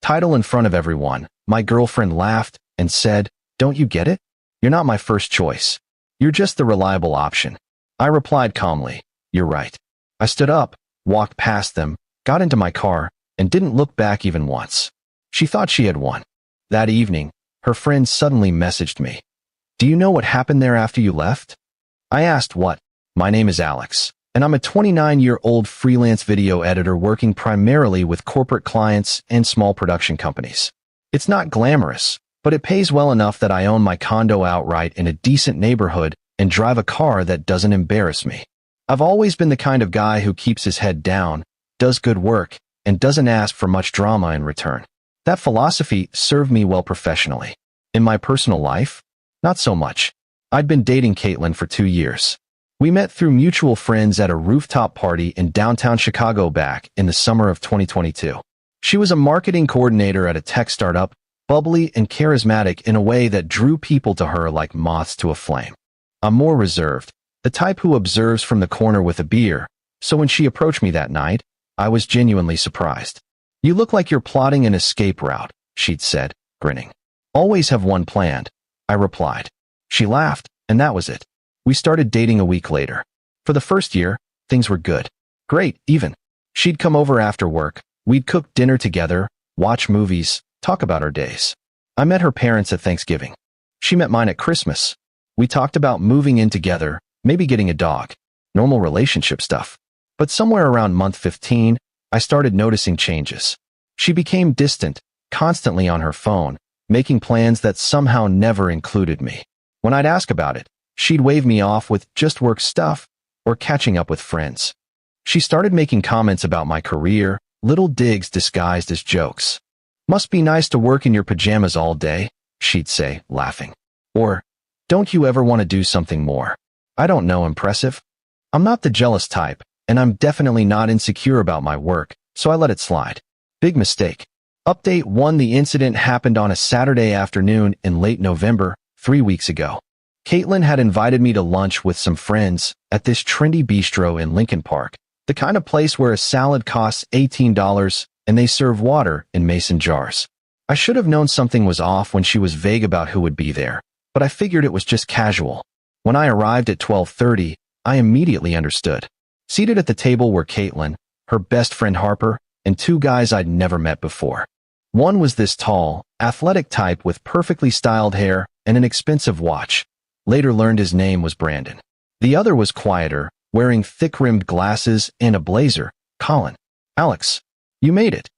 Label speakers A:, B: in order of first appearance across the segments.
A: Title in front of everyone. My girlfriend laughed and said, "Don't you get it? You're not my first choice. You're just the reliable option." I replied calmly, "You're right." I stood up, walked past them, got into my car, and didn't look back even once. She thought she had won. That evening, her friend suddenly messaged me. "Do you know what happened there after you left?" I asked what. "My name is Alex, and I'm a 29-year-old freelance video editor working primarily with corporate clients and small production companies. It's not glamorous, but it pays well enough that I own my condo outright in a decent neighborhood and drive a car that doesn't embarrass me. I've always been the kind of guy who keeps his head down, does good work, and doesn't ask for much drama in return. That philosophy served me well professionally. In my personal life, not so much. I'd been dating Caitlin for 2 years. We met through mutual friends at a rooftop party in downtown Chicago back in the summer of 2022. She was a marketing coordinator at a tech startup, bubbly and charismatic in a way that drew people to her like moths to a flame. I'm more reserved, the type who observes from the corner with a beer, so when she approached me that night, I was genuinely surprised. "You look like you're plotting an escape route," she'd said, grinning. "Always have one planned," I replied. She laughed, and that was it. We started dating a week later. For the first year, things were good. Great, even. She'd come over after work, we'd cook dinner together, watch movies, talk about our days. I met her parents at Thanksgiving. She met mine at Christmas. We talked about moving in together, maybe getting a dog. Normal relationship stuff. But somewhere around month 15, I started noticing changes. She became distant, constantly on her phone, making plans that somehow never included me. When I'd ask about it, she'd wave me off with just work stuff or catching up with friends. She started making comments about my career, little digs disguised as jokes. "Must be nice to work in your pajamas all day," she'd say, laughing. Or, "Don't you ever want to do something more?" I don't know, impressive? I'm not the jealous type, and I'm definitely not insecure about my work, so I let it slide. Big mistake. Update 1: The incident happened on a Saturday afternoon in late November, 3 weeks ago. Caitlin had invited me to lunch with some friends at this trendy bistro in Lincoln Park, the kind of place where a salad costs $18 and they serve water in mason jars. I should have known something was off when she was vague about who would be there, but I figured it was just casual. When I arrived at 12:30, I immediately understood. Seated at the table were Caitlin, her best friend Harper, and 2 guys I'd never met before. One was this tall, athletic type with perfectly styled hair and an expensive watch. Later learned his name was Brandon. The other was quieter, wearing thick-rimmed glasses and a blazer, Colin. "Alex, you made it,"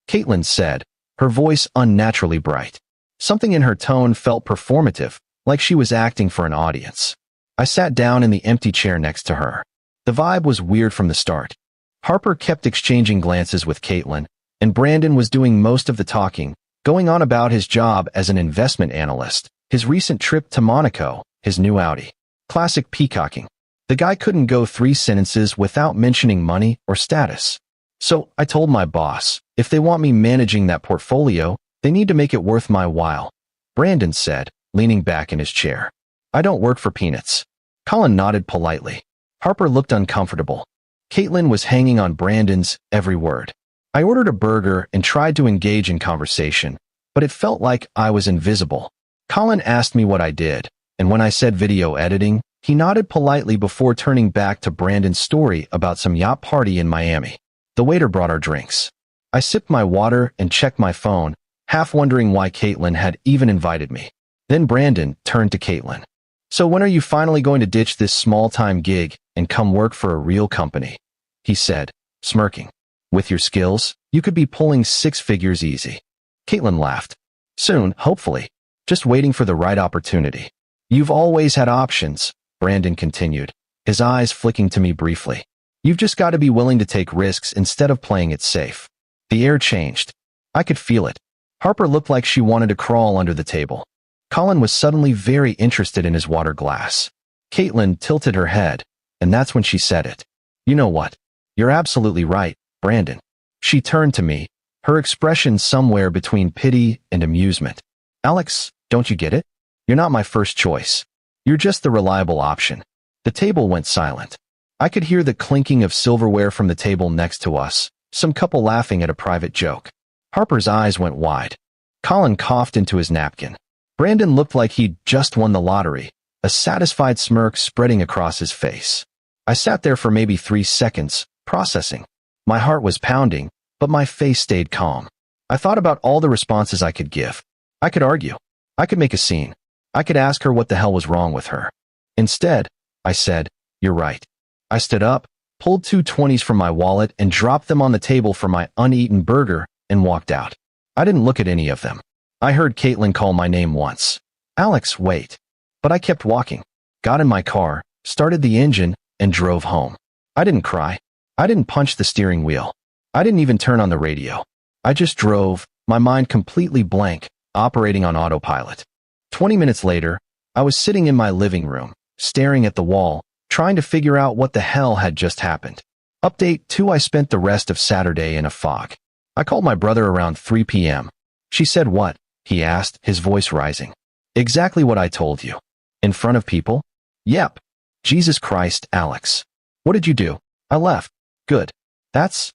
A: Caitlin said, her voice unnaturally bright. Something in her tone felt performative, like she was acting for an audience. I sat down in the empty chair next to her. The vibe was weird from the start. Harper kept exchanging glances with Caitlin, and Brandon was doing most of the talking, going on about his job as an investment analyst, his recent trip to Monaco, his new Audi. Classic peacocking. The guy couldn't go 3 sentences without mentioning money or status. So I told my boss, if they want me managing that portfolio, they need to make it worth my while, Brandon said, leaning back in his chair. "I don't work for peanuts." Colin nodded politely. Harper looked uncomfortable. Caitlin was hanging on Brandon's every word. I ordered a burger and tried to engage in conversation, but it felt like I was invisible. Colin asked me what I did, and when I said video editing, he nodded politely before turning back to Brandon's story about some yacht party in Miami. The waiter brought our drinks. I sipped my water and checked my phone, half wondering why Caitlin had even invited me. Then Brandon turned to Caitlin. "So when are you finally going to ditch this small-time gig and come work for a real company?" he said, smirking. "With your skills, you could be pulling 6 figures easy." Caitlin laughed. "Soon, hopefully. Just waiting for the right opportunity." "You've always had options," Brandon continued, his eyes flicking to me briefly. "You've just got to be willing to take risks instead of playing it safe." The air changed. I could feel it. Harper looked like she wanted to crawl under the table. Colin was suddenly very interested in his water glass. Caitlin tilted her head, and that's when she said it. "You know what? You're absolutely right, Brandon." She turned to me, her expression somewhere between pity and amusement. "Alex, don't you get it? You're not my first choice. You're just the reliable option." The table went silent. I could hear the clinking of silverware from the table next to us, some couple laughing at a private joke. Harper's eyes went wide. Colin coughed into his napkin. Brandon looked like he'd just won the lottery, a satisfied smirk spreading across his face. I sat there for maybe 3 seconds, processing. My heart was pounding, but my face stayed calm. I thought about all the responses I could give. I could argue. I could make a scene. I could ask her what the hell was wrong with her. Instead, I said, "You're right." I stood up, pulled 2 20s from my wallet and dropped them on the table for my uneaten burger and walked out. I didn't look at any of them. I heard Caitlin call my name once. "Alex, wait." But I kept walking, got in my car, started the engine, and drove home. I didn't cry. I didn't punch the steering wheel. I didn't even turn on the radio. I just drove, my mind completely blank, operating on autopilot. 20 minutes later, I was sitting in my living room, staring at the wall, trying to figure out what the hell had just happened. Update 2: I spent the rest of Saturday in a fog. I called my brother around 3 p.m. "She said what?" he asked, his voice rising. "Exactly what I told you." "In front of people?" "Yep." "Jesus Christ, Alex. What did you do?" "I left." "Good. That's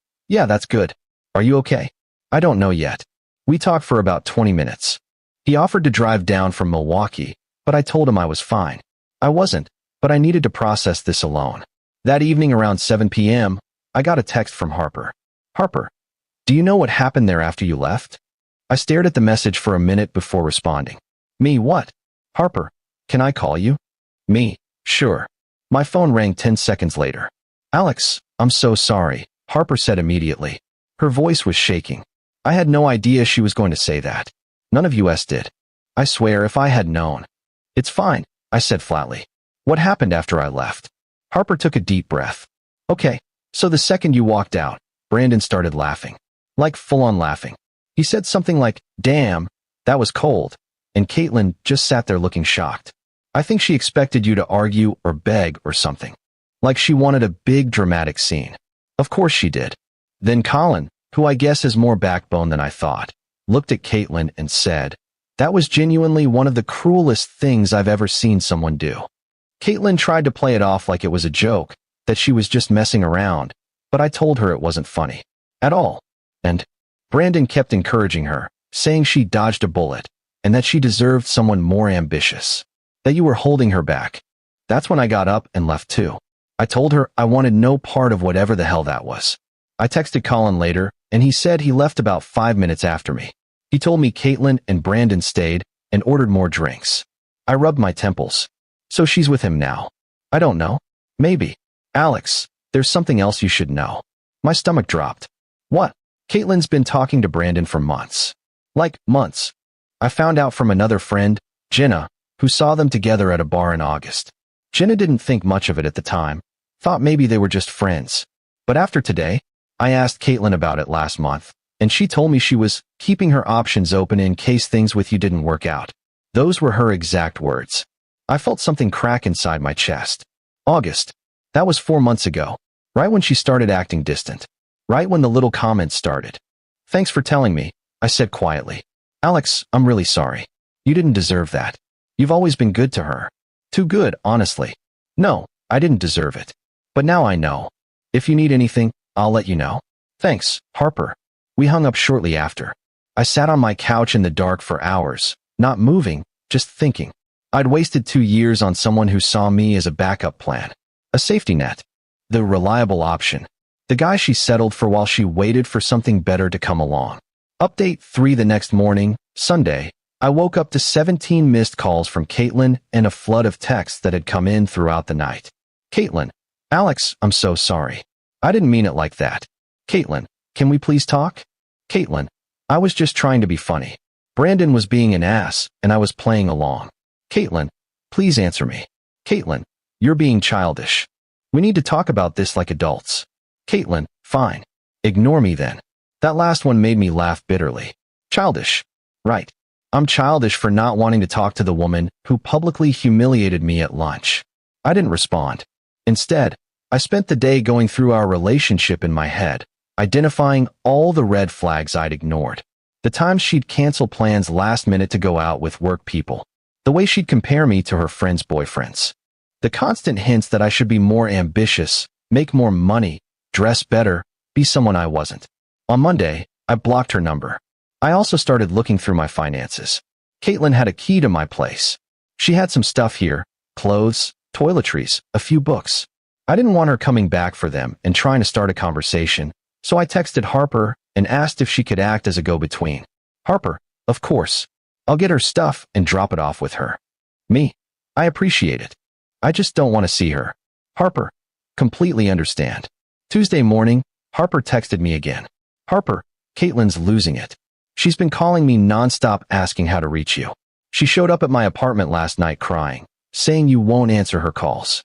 A: good. Are you okay?" "I don't know yet." We talked for about 20 minutes. He offered to drive down from Milwaukee, but I told him I was fine. I wasn't, but I needed to process this alone. That evening around 7 p.m., I got a text from Harper. "Harper, do you know what happened there after you left?" I stared at the message for a minute before responding. "Me what?" "Harper, can I call you?" "Me, sure." My phone rang 10 seconds later. "Alex, I'm so sorry," Harper said immediately. Her voice was shaking. I had no idea she was going to say that. None of us did. I swear if I had known. "It's fine," I said flatly. "What happened after I left?" Harper took a deep breath. "Okay, so the second you walked out, Brandon started laughing. Like full-on laughing. He said something like, 'Damn, that was cold,' and Caitlin just sat there looking shocked. I think she expected you to argue or beg or something. Like she wanted a big dramatic scene. Of course she did. Then Colin, who I guess has more backbone than I thought, looked at Caitlin and said, 'That was genuinely one of the cruelest things I've ever seen someone do.' Caitlin tried to play it off like it was a joke, that she was just messing around, but I told her it wasn't funny. At all. And Brandon kept encouraging her, saying she dodged a bullet, and that she deserved someone more ambitious. That you were holding her back. That's when I got up and left too. I told her I wanted no part of whatever the hell that was. I texted Colin later, and he said he left about 5 minutes after me. He told me Caitlin and Brandon stayed and ordered more drinks. I rubbed my temples. So she's with him now. I don't know. Maybe. Alex, there's something else you should know. My stomach dropped. What? Caitlin's been talking to Brandon for months. Like, months. I found out from another friend, Jenna, who saw them together at a bar in August. Jenna didn't think much of it at the time, thought maybe they were just friends. But after today, I asked Caitlin about it last month, and she told me she was keeping her options open in case things with you didn't work out. Those were her exact words. I felt something crack inside my chest. August. That was 4 months ago, right when she started acting distant. Right when the little comments started. Thanks for telling me, I said quietly. Alex, I'm really sorry. You didn't deserve that. You've always been good to her. Too good, honestly. No, I didn't deserve it. But now I know. If you need anything, I'll let you know. Thanks, Harper. We hung up shortly after. I sat on my couch in the dark for hours, not moving, just thinking. I'd wasted 2 years on someone who saw me as a backup plan. A safety net. The reliable option. The guy she settled for while she waited for something better to come along. Update 3: the next morning, Sunday, I woke up to 17 missed calls from Caitlin and a flood of texts that had come in throughout the night. Caitlin, Alex, I'm so sorry. I didn't mean it like that. Caitlin, can we please talk? Caitlin, I was just trying to be funny. Brandon was being an ass, and I was playing along. Caitlin, please answer me. Caitlin, you're being childish. We need to talk about this like adults. Caitlin, fine. Ignore me then. That last one made me laugh bitterly. Childish. Right. I'm childish for not wanting to talk to the woman who publicly humiliated me at lunch. I didn't respond. Instead, I spent the day going through our relationship in my head, identifying all the red flags I'd ignored. The times she'd cancel plans last minute to go out with work people. The way she'd compare me to her friends' boyfriends. The constant hints that I should be more ambitious, make more money, dress better, be someone I wasn't. On Monday, I blocked her number. I also started looking through my finances. Caitlin had a key to my place. She had some stuff here, clothes, toiletries, a few books. I didn't want her coming back for them and trying to start a conversation, so I texted Harper and asked if she could act as a go-between. Harper, of course. I'll get her stuff and drop it off with her. Me, I appreciate it. I just don't want to see her. Harper, completely understand. Tuesday morning, Harper texted me again. Harper, Caitlin's losing it. She's been calling me nonstop asking how to reach you. She showed up at my apartment last night crying, saying you won't answer her calls.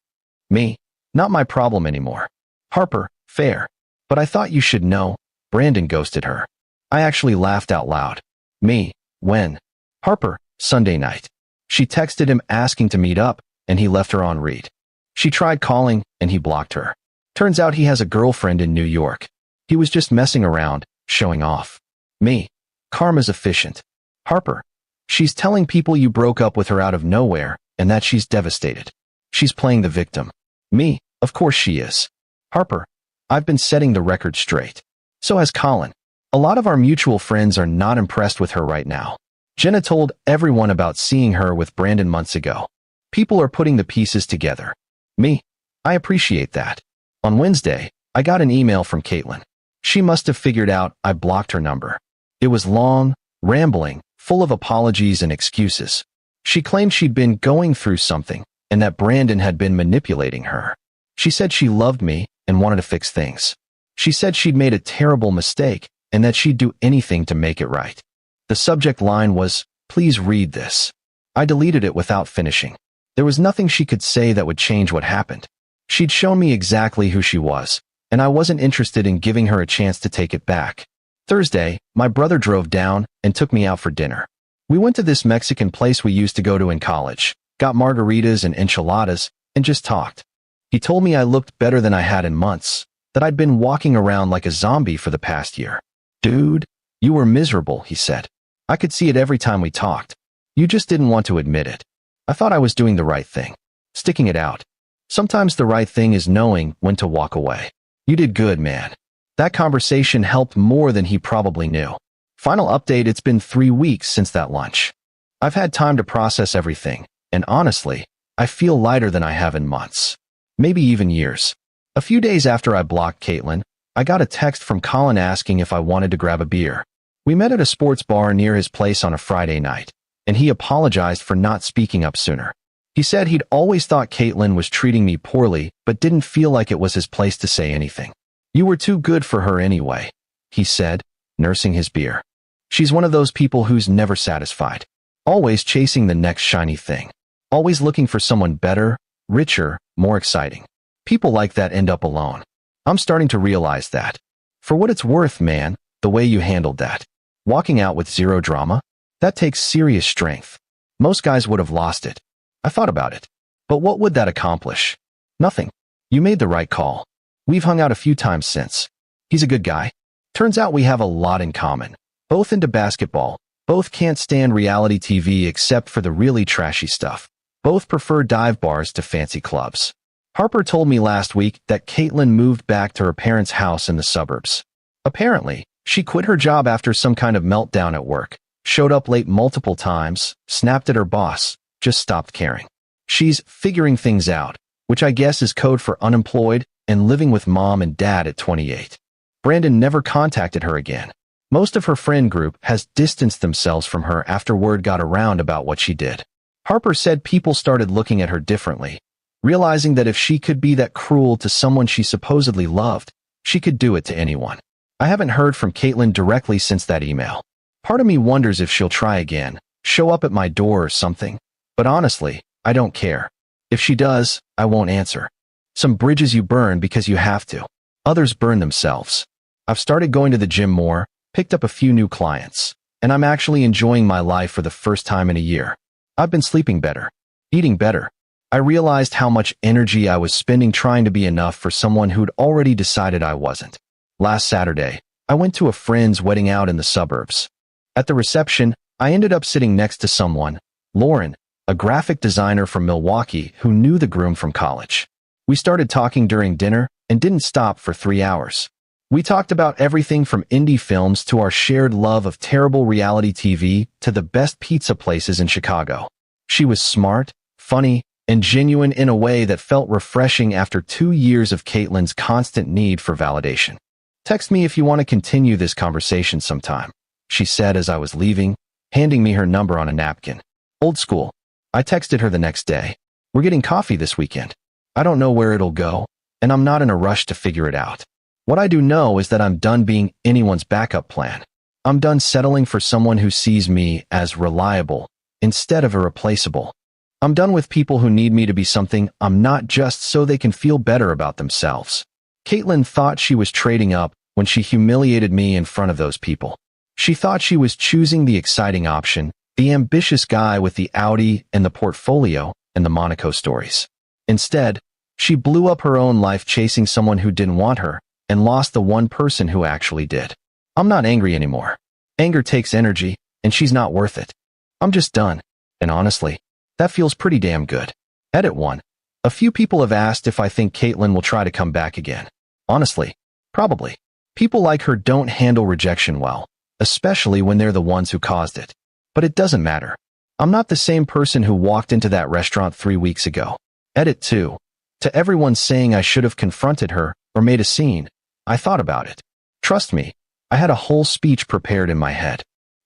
A: Me, not my problem anymore. Harper, fair. But I thought you should know, Brandon ghosted her. I actually laughed out loud. Me, when? Harper, Sunday night. She texted him asking to meet up, and he left her on read. She tried calling, and he blocked her. Turns out he has a girlfriend in New York. He was just messing around, showing off. Me, karma's efficient. Harper, she's telling people you broke up with her out of nowhere, and that she's devastated. She's playing the victim. Me, of course she is. Harper, I've been setting the record straight. So has Colin. A lot of our mutual friends are not impressed with her right now. Jenna told everyone about seeing her with Brandon months ago. People are putting the pieces together. Me, I appreciate that. On Wednesday, I got an email from Caitlin. She must have figured out I blocked her number. It was long, rambling, full of apologies and excuses. She claimed she'd been going through something, and that Brandon had been manipulating her. She said she loved me and wanted to fix things. She said she'd made a terrible mistake and that she'd do anything to make it right. The subject line was, "Please read this." I deleted it without finishing. There was nothing she could say that would change what happened. She'd shown me exactly who she was, and I wasn't interested in giving her a chance to take it back. Thursday, my brother drove down and took me out for dinner. We went to this Mexican place we used to go to in college, got margaritas and enchiladas, and just talked. He told me I looked better than I had in months, that I'd been walking around like a zombie for the past year. Dude, you were miserable, he said. I could see it every time we talked. You just didn't want to admit it. I thought I was doing the right thing, sticking it out. Sometimes the right thing is knowing when to walk away. You did good, man. That conversation helped more than he probably knew. Final update, it's been 3 weeks since that lunch. I've had time to process everything, and honestly, I feel lighter than I have in months. Maybe even years. A few days after I blocked Caitlin, I got a text from Colin asking if I wanted to grab a beer. We met at a sports bar near his place on a Friday night, and he apologized for not speaking up sooner. He said he'd always thought Caitlin was treating me poorly, but didn't feel like it was his place to say anything. You were too good for her anyway, he said, nursing his beer. She's one of those people who's never satisfied. Always chasing the next shiny thing. Always looking for someone better, richer, more exciting. People like that end up alone. I'm starting to realize that. For what it's worth, man, the way you handled that. Walking out with zero drama? That takes serious strength. Most guys would have lost it. I thought about it. But what would that accomplish? Nothing. You made the right call. We've hung out a few times since. He's a good guy. Turns out we have a lot in common. Both into basketball. Both can't stand reality TV except for the really trashy stuff. Both prefer dive bars to fancy clubs. Harper told me last week that Caitlin moved back to her parents' house in the suburbs. Apparently, she quit her job after some kind of meltdown at work, showed up late multiple times, snapped at her boss, just stopped caring. She's figuring things out, which I guess is code for unemployed and living with mom and dad at 28. Brandon never contacted her again. Most of her friend group has distanced themselves from her after word got around about what she did. Harper said people started looking at her differently, realizing that if she could be that cruel to someone she supposedly loved, she could do it to anyone. I haven't heard from Caitlin directly since that email. Part of me wonders if she'll try again, show up at my door or something. But honestly, I don't care. If she does, I won't answer. Some bridges you burn because you have to. Others burn themselves. I've started going to the gym more, picked up a few new clients, and I'm actually enjoying my life for the first time in a year. I've been sleeping better, eating better. I realized how much energy I was spending trying to be enough for someone who'd already decided I wasn't. Last Saturday, I went to a friend's wedding out in the suburbs. At the reception, I ended up sitting next to someone, Lauren, a graphic designer from Milwaukee who knew the groom from college. We started talking during dinner and didn't stop for 3 hours. We talked about everything from indie films to our shared love of terrible reality TV to the best pizza places in Chicago. She was smart, funny, and genuine in a way that felt refreshing after 2 years of Caitlin's constant need for validation. Text me if you want to continue this conversation sometime, she said as I was leaving, handing me her number on a napkin. Old school. I texted her the next day. We're getting coffee this weekend. I don't know where it'll go, and I'm not in a rush to figure it out. What I do know is that I'm done being anyone's backup plan. I'm done settling for someone who sees me as reliable instead of irreplaceable. I'm done with people who need me to be something I'm not just so they can feel better about themselves. Caitlin thought she was trading up when she humiliated me in front of those people. She thought she was choosing the exciting option, the ambitious guy with the Audi and the portfolio and the Monaco stories. Instead, she blew up her own life chasing someone who didn't want her and lost the one person who actually did. I'm not angry anymore. Anger takes energy, and she's not worth it. I'm just done. And honestly, that feels pretty damn good. Edit 1. A few people have asked if I think Caitlin will try to come back again. Honestly, probably. People like her don't handle rejection well, especially when they're the ones who caused it. But it doesn't matter. I'm not the same person who walked into that restaurant 3 weeks ago. Edit 2. To everyone saying I should have confronted her or made a scene, I thought about it. Trust me, I had a whole speech prepared in my head.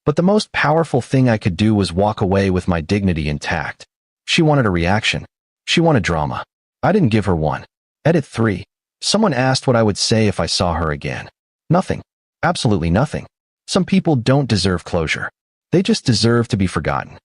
A: But the most powerful thing I could do was walk away with my dignity intact. She wanted a reaction. She wanted drama. I didn't give her one. Edit 3. Someone asked what I would say if I saw her again. Nothing. Absolutely nothing. Some people don't deserve closure. They just deserve to be forgotten.